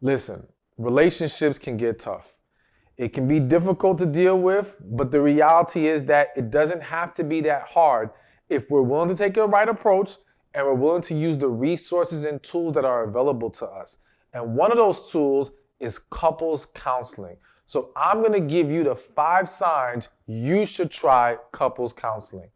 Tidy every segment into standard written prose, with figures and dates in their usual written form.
Listen, relationships can get tough. It can be difficult to deal with, but the reality is that it doesn't have to be that hard if we're willing to take the right approach and we're willing to use the resources and tools that are available to us. And one of those tools is couples counseling. So I'm going to give you the 5 signs you should try couples counseling.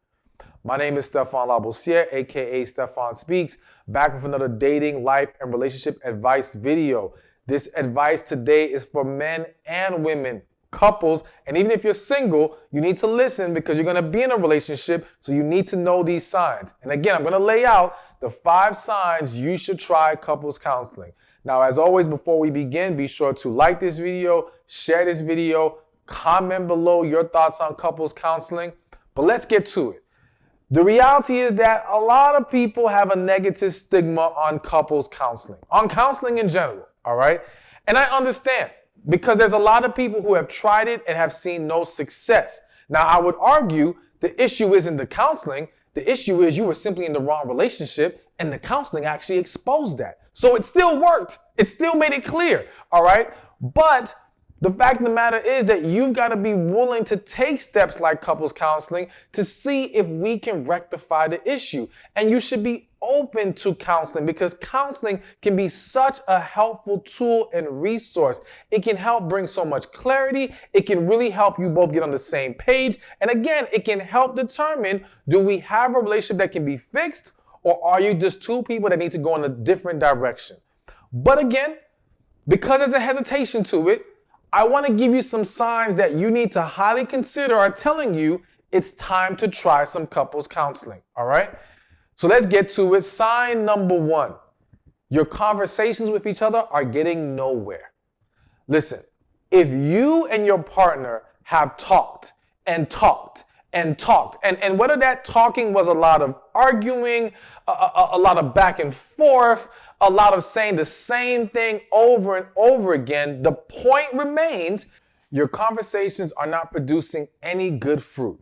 My name is Stephan Labossiere, aka Stephan Speaks, back with another dating, life, and relationship advice video. This advice today is for men and women, couples, and even if you're single, you need to listen because you're going to be in a relationship, so you need to know these signs. And again, I'm going to lay out the 5 signs you should try couples counseling. Now, as always, before we begin, be sure to like this video, share this video, comment below your thoughts on couples counseling. But let's get to it. The reality is that a lot of people have a negative stigma on couples counseling, on counseling in general, all right? And I understand because there's a lot of people who have tried it and have seen no success. Now, I would argue the issue isn't the counseling. The issue is you were simply in the wrong relationship and the counseling actually exposed that. So it still worked. It still made it clear, all right? But the fact of the matter is that you've got to be willing to take steps like couples counseling to see if we can rectify the issue. And you should be open to counseling because counseling can be such a helpful tool and resource. It can help bring so much clarity. It can really help you both get on the same page. And again, it can help determine, do we have a relationship that can be fixed, or are you just two people that need to go in a different direction? But again, because there's a hesitation to it, I want to give you some signs that you need to highly consider are telling you it's time to try some couples counseling, all right? So let's get to it. Sign number 1, your conversations with each other are getting nowhere. Listen, if you and your partner have talked and talked and talked, and whether that talking was a lot of arguing, a lot of back and forth, a lot of saying the same thing over and over again, the point remains your conversations are not producing any good fruit.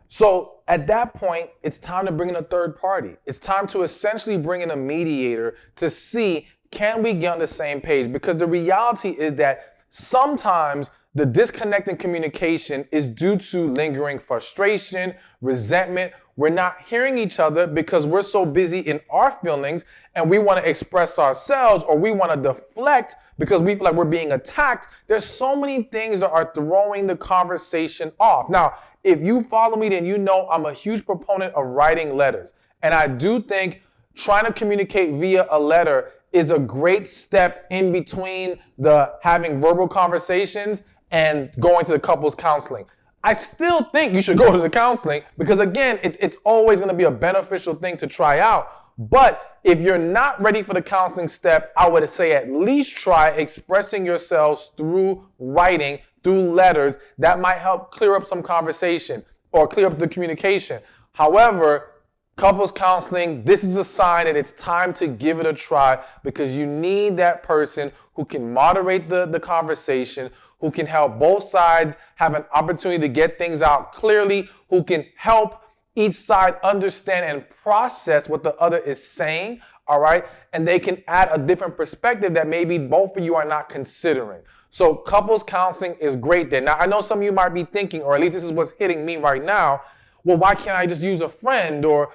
So at that point, it's time to bring in a third party. It's time to essentially bring in a mediator to see, can we get on the same page? Because the reality is that sometimes the disconnect in communication is due to lingering frustration, resentment. We're not hearing each other because we're so busy in our feelings and we want to express ourselves, or we want to deflect because we feel like we're being attacked. There's so many things that are throwing the conversation off. Now, if you follow me, then you know I'm a huge proponent of writing letters. And I do think trying to communicate via a letter is a great step in between the having verbal conversations and going to the couples counseling. I still think you should go to the counseling because, again, it's always going to be a beneficial thing to try out. But if you're not ready for the counseling step, I would say at least try expressing yourselves through writing, through letters. That might help clear up some conversation or clear up the communication. However, couples counseling, this is a sign that it's time to give it a try because you need that person who can moderate the conversation, who can help both sides have an opportunity to get things out clearly, who can help each side understand and process what the other is saying, all right? And they can add a different perspective that maybe both of you are not considering. So couples counseling is great there. Now, I know some of you might be thinking, or at least this is what's hitting me right now, well, why can't I just use a friend or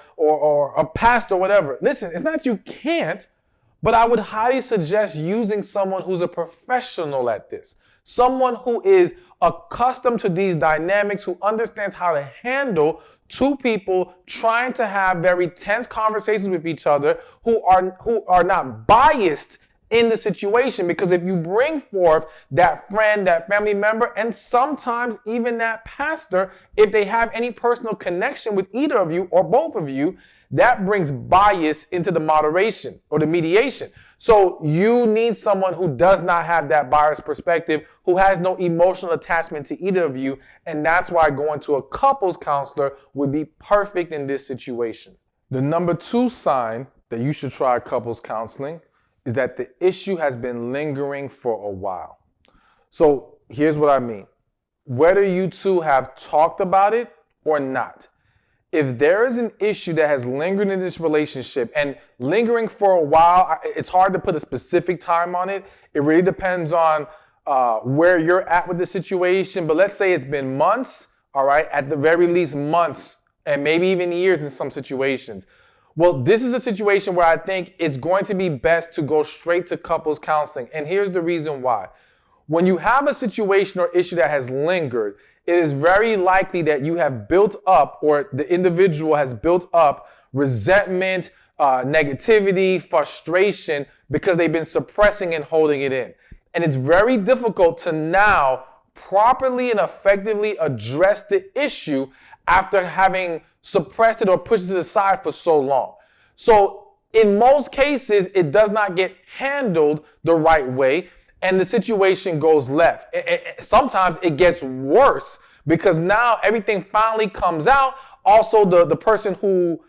a pastor or whatever? Listen, it's not that you can't, but I would highly suggest using someone who's a professional at this. Someone who is accustomed to these dynamics, who understands how to handle two people trying to have very tense conversations with each other, who are not biased in the situation. Because if you bring forth that friend, that family member, and sometimes even that pastor, if they have any personal connection with either of you or both of you, that brings bias into the moderation or the mediation. So you need someone who does not have that biased perspective, who has no emotional attachment to either of you. And that's why going to a couples counselor would be perfect in this situation. The number 2 sign that you should try couples counseling is that the issue has been lingering for a while. So here's what I mean. Whether you two have talked about it or not, if there is an issue that has lingered in this relationship and lingering for a while, it's hard to put a specific time on it. It really depends on where you're at with the situation. But let's say it's been months, all right, at the very least months, and maybe even years in some situations. Well, this is a situation where I think it's going to be best to go straight to couples counseling. And here's the reason why. When you have a situation or issue that has lingered, it is very likely that you have built up, or the individual has built up, resentment, negativity, frustration, because they've been suppressing and holding it in. And it's very difficult to now properly and effectively address the issue after having suppressed it or pushed it to the side for so long. So in most cases, it does not get handled the right way, and the situation goes left. Sometimes it gets worse because now everything finally comes out. Also, the person who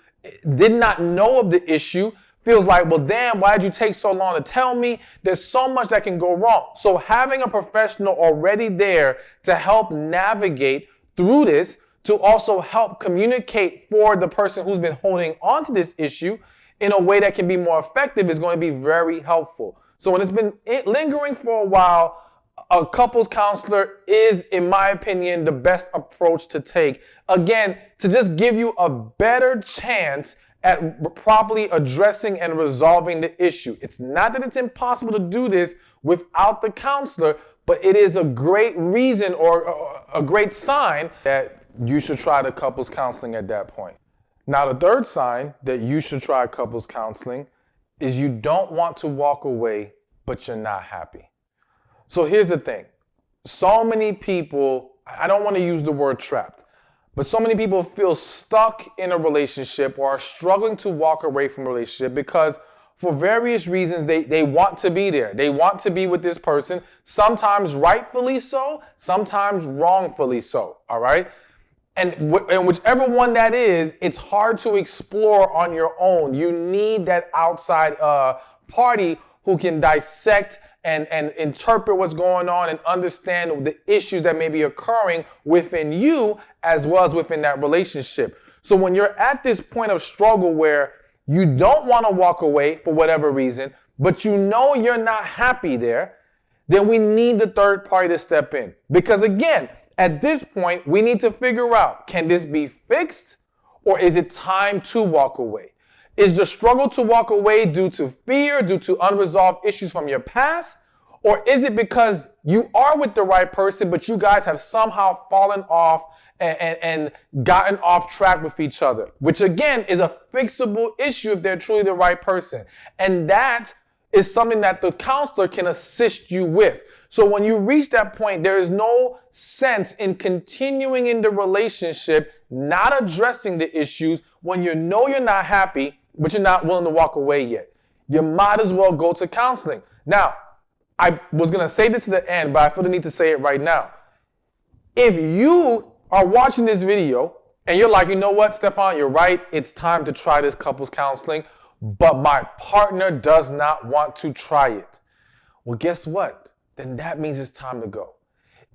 did not know of the issue feels like, well, damn, why did you take so long to tell me? There's so much that can go wrong. So having a professional already there to help navigate through this, to also help communicate for the person who's been holding on to this issue in a way that can be more effective, is going to be very helpful. So when it's been lingering for a while, a couples counselor is, in my opinion, the best approach to take. Again, to just give you a better chance at properly addressing and resolving the issue. It's not that it's impossible to do this without the counselor, but it is a great reason or a great sign that you should try the couples counseling at that point. Now, the third sign that you should try couples counseling is you don't want to walk away, but you're not happy. So here's the thing. So many people, I don't want to use the word trapped, but so many people feel stuck in a relationship or are struggling to walk away from a relationship because for various reasons, they want to be there. They want to be with this person, sometimes rightfully so, sometimes wrongfully so, all right? And whichever one that is, it's hard to explore on your own. You need that outside party who can dissect and interpret what's going on and understand the issues that may be occurring within you as well as within that relationship. So when you're at this point of struggle where you don't want to walk away for whatever reason, but you know you're not happy there, then we need the third party to step in. Because again, at this point, we need to figure out, can this be fixed or is it time to walk away? Is the struggle to walk away due to fear, due to unresolved issues from your past? Or is it because you are with the right person, but you guys have somehow fallen off and gotten off track with each other? Which again is a fixable issue if they're truly the right person. And that is something that the counselor can assist you with. So when you reach that point, there is no sense in continuing in the relationship, not addressing the issues when you know you're not happy, but you're not willing to walk away yet. You might as well go to counseling. Now, I was going to say this to the end, but I feel the need to say it right now. If you are watching this video and you're like, you know what, Stephan, you're right. It's time to try this couples counseling, but my partner does not want to try it. Well, guess what? Then that means it's time to go.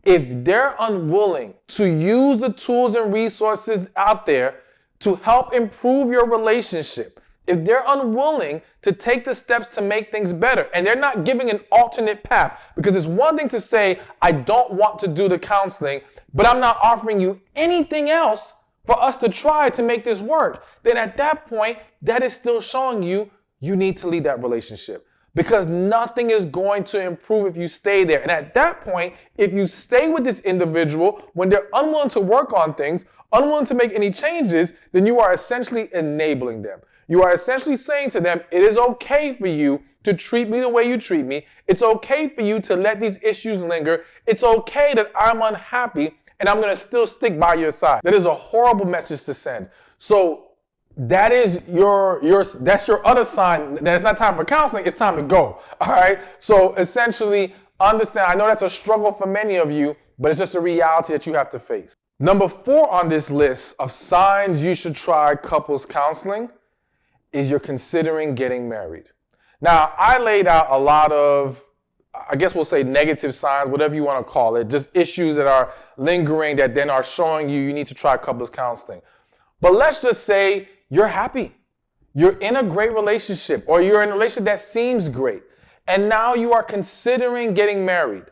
If they're unwilling to use the tools and resources out there to help improve your relationship, if they're unwilling to take the steps to make things better, and they're not giving an alternate path, because it's one thing to say, I don't want to do the counseling, but I'm not offering you anything else for us to try to make this work, then at that point, that is still showing you need to leave that relationship. Because nothing is going to improve if you stay there. And at that point, if you stay with this individual when they're unwilling to work on things, unwilling to make any changes, then you are essentially enabling them. You are essentially saying to them, it is okay for you to treat me the way you treat me. It's okay for you to let these issues linger. It's okay that I'm unhappy and I'm going to still stick by your side. That is a horrible message to send. So that is that's your other sign that it's not time for counseling, it's time to go. All right. So essentially understand, I know that's a struggle for many of you, but it's just a reality that you have to face. Number 4 on this list of signs you should try couples counseling is you're considering getting married. Now, I laid out a lot of, I guess we'll say negative signs, whatever you want to call it, just issues that are lingering that then are showing you need to try couples counseling. But let's just say you're happy. You're in a great relationship, or you're in a relationship that seems great, and now you are considering getting married.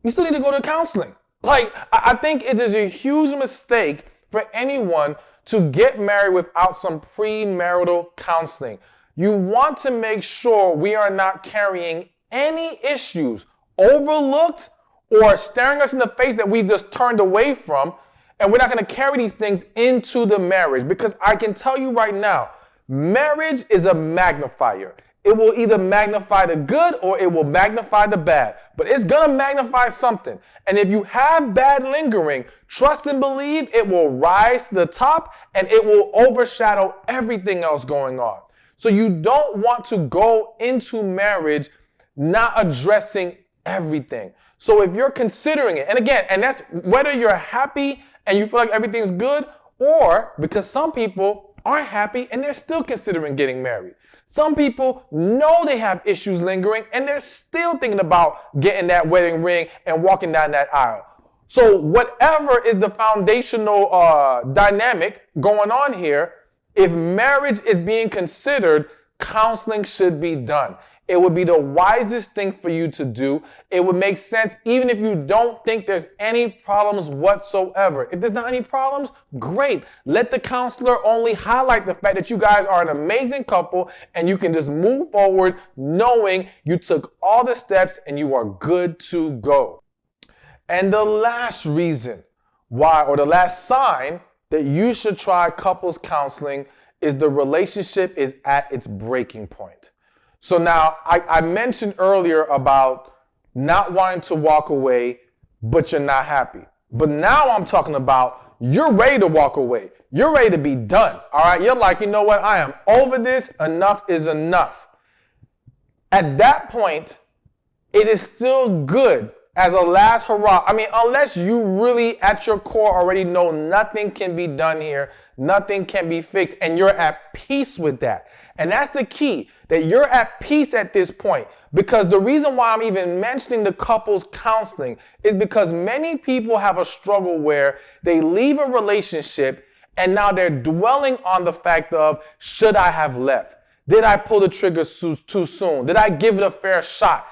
You still need to go to counseling. Like, I think it is a huge mistake for anyone to get married without some premarital counseling. You want to make sure we are not carrying any issues overlooked or staring us in the face that we just turned away from, and we're not going to carry these things into the marriage. Because I can tell you right now, marriage is a magnifier. It will either magnify the good or it will magnify the bad. But it's going to magnify something. And if you have bad lingering, trust and believe it will rise to the top and it will overshadow everything else going on. So you don't want to go into marriage not addressing everything. So if you're considering it, and again, and that's whether you're happy and you feel like everything's good, or because some people aren't happy and they're still considering getting married. Some people know they have issues lingering and they're still thinking about getting that wedding ring and walking down that aisle. So whatever is the foundational dynamic going on here, if marriage is being considered, counseling should be done. It would be the wisest thing for you to do. It would make sense even if you don't think there's any problems whatsoever. If there's not any problems, great. Let the counselor only highlight the fact that you guys are an amazing couple and you can just move forward knowing you took all the steps and you are good to go. And the last reason why, or the last sign that you should try couples counseling is the relationship is at its breaking point. So now, I mentioned earlier about not wanting to walk away, but you're not happy. But now I'm talking about you're ready to walk away. You're ready to be done, all right? You're like, you know what? I am over this. Enough is enough. At that point, it is still good as a last hurrah. I mean, unless you really at your core already know nothing can be done here, nothing can be fixed, and you're at peace with that. And that's the key, that you're at peace at this point. Because the reason why I'm even mentioning the couples counseling is because many people have a struggle where they leave a relationship and now they're dwelling on the fact of, should I have left? Did I pull the trigger too soon? Did I give it a fair shot?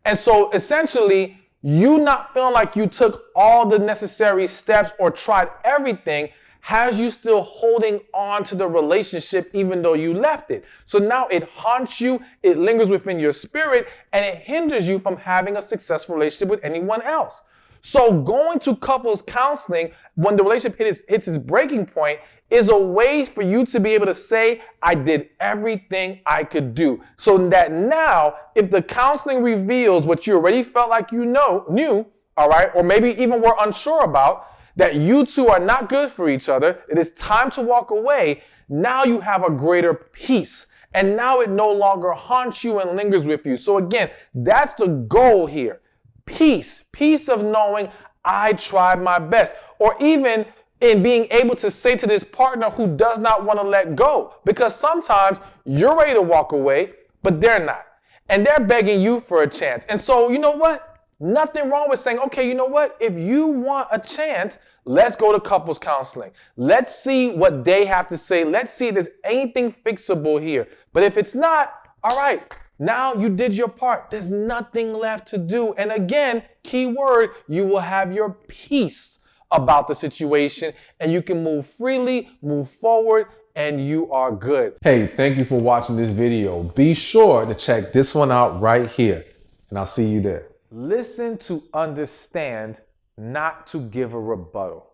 And so essentially, you not feeling like you took all the necessary steps or tried everything has you still holding on to the relationship even though you left it. So now it haunts you, it lingers within your spirit, and it hinders you from having a successful relationship with anyone else. So going to couples counseling when the relationship hits its breaking point is a way for you to be able to say, I did everything I could do. So that now, if the counseling reveals what you already felt like you knew, all right, or maybe even were unsure about, that you two are not good for each other, it is time to walk away, now you have a greater peace. And now it no longer haunts you and lingers with you. So again, that's the goal here. Peace. Peace of knowing I tried my best. Or even in being able to say to this partner who does not want to let go. Because sometimes you're ready to walk away, but they're not. And they're begging you for a chance. And so, you know what? Nothing wrong with saying, okay, you know what? If you want a chance, let's go to couples counseling. Let's see what they have to say. Let's see if there's anything fixable here. But if it's not, all right, now you did your part. There's nothing left to do. And again, key word, you will have your peace about the situation and you can move freely, move forward, and you are good. Hey, thank you for watching this video. Be sure to check this one out right here, and I'll see you there. Listen to understand, not to give a rebuttal.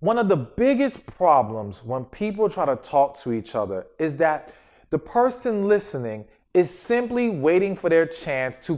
One of the biggest problems when people try to talk to each other is that the person listening is simply waiting for their chance to